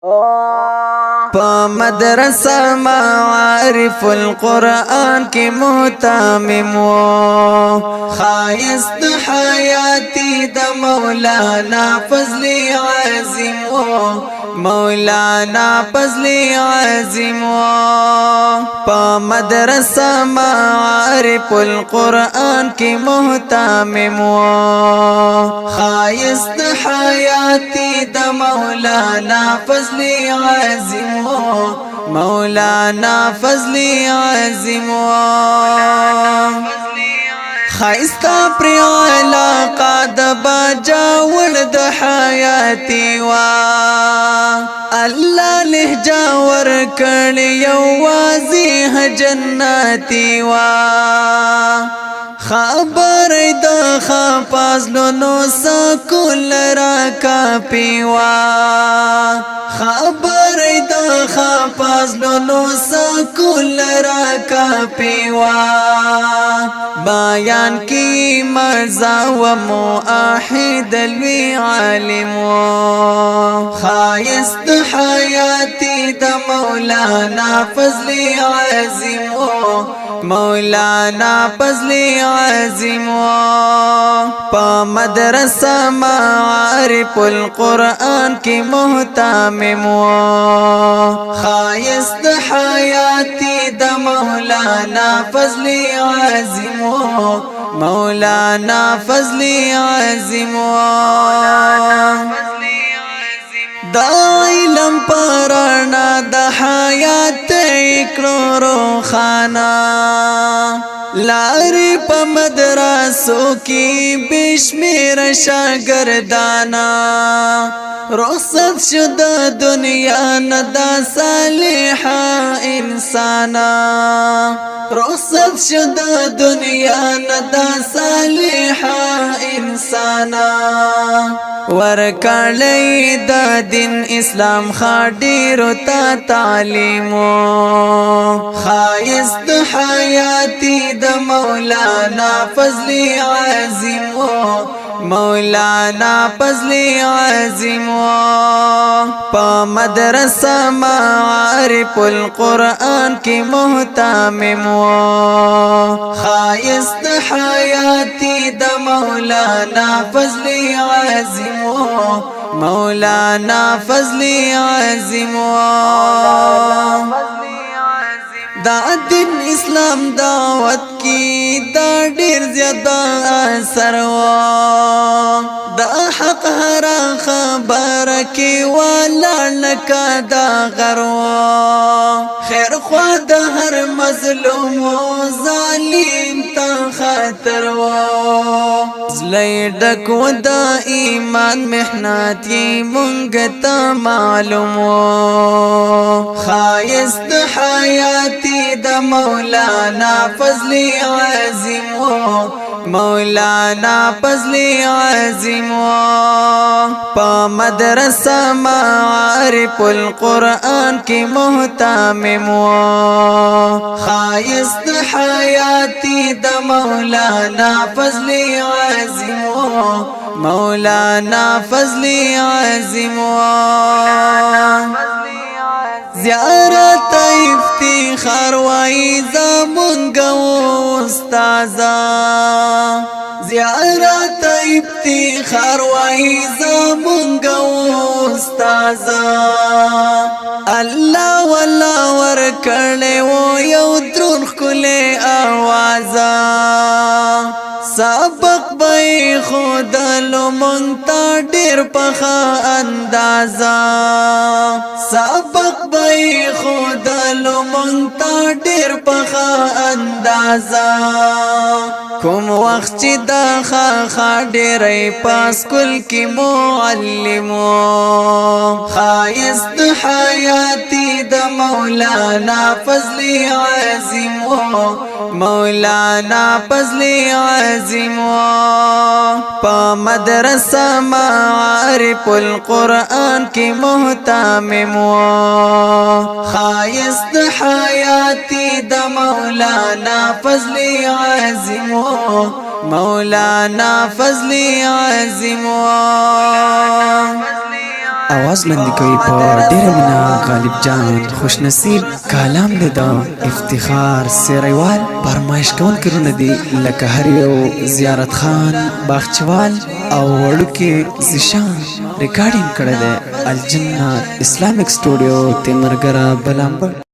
په مدرسه معارف القرآن کی محتمم و خایست حیاتی د مولانا فضل عظیم و مولانا فضل عظیم و په مدرسه معارف القرآن کی محتمم و خایست حیاتی د مولانا فضل عظیم مولانا فضل عظیم خایستا پر علاقه د باجاول د حیاتی وا الله لهجا ور کړي یو واضح جنتی وا خبر د خپازلو نو سکول را کاپی وا خبر د خپازلو نو سکول را کاپی وا بیان کی مرزا و موحد الوی عالم خایست حیاتی د مولانا فضل عظیم مولانا فضل عظیم په مدرسه معارف القرآن کی محتمم خایست حیاتی د مولانا فضل عظیم مولانا فضل عظیم دا علم پرانا د حیات اکرو روخانا لاری پا مدرسو کی بشمیر شاگردانا رخصت شد دنیا ندا صالحا انسانا رخصت شد دنیا ندا صالحا انسانا ورکړی د دین اسلام خاډیرو تا تعلیم خایست حیاتی د مولانا فضل عظیم مولانا فضل عظیم په مدرسه معارف القرآن کی محتمم خایست حیاتی د مولانا فضل عظیم مولانا فضل عظیم دا دین اسلام دعوت کی دا ډیر زیاده اثر و دا حق هر خبر کی ولا لکا دا غرو خیر خوا د هر مظلوم و ظالم تا خطر و زلی ډک و دا ایمان محنتی مونږ ته معلوم و خایست حیاتی د مولانا فضل عظیم مولانا فضل عظیم په مدرسه معارف القرآن کی محتمم خایست حیاتی د مولانا فضل عظیم مولانا فضل عظیم زیارت افتخار وای زمونږ استاذا زیارت افتخار وای زمونږ استاذا الله والله ور کړي و یو درون خله आवाज سبق به خدلو مونتا ډیر په اندازا سبق به خدلو مونتا ډیر په اندازا کوم وخت چې دا خا ډیرې پاس کل کی معلم خایست حیاتی د مولانا فضل عظیم مولانا فضل عظیم په مدرسه معارف القرآن کی محتمم خایست حیاتی د مولانا فضل عظیم مولانا فضل عظیم आवाज لندې کوي په ډېره مینه غالب جان خوش نصیب کالام دی د افتخار سیریوال فرمایش کوونکي رونه دي لکه هر یو زیارت خان باغچوال او وړوکې زیشان ریکارډینګ کړی دی الجنه اسلامیک سټوډیو تیمرګره بلامبړ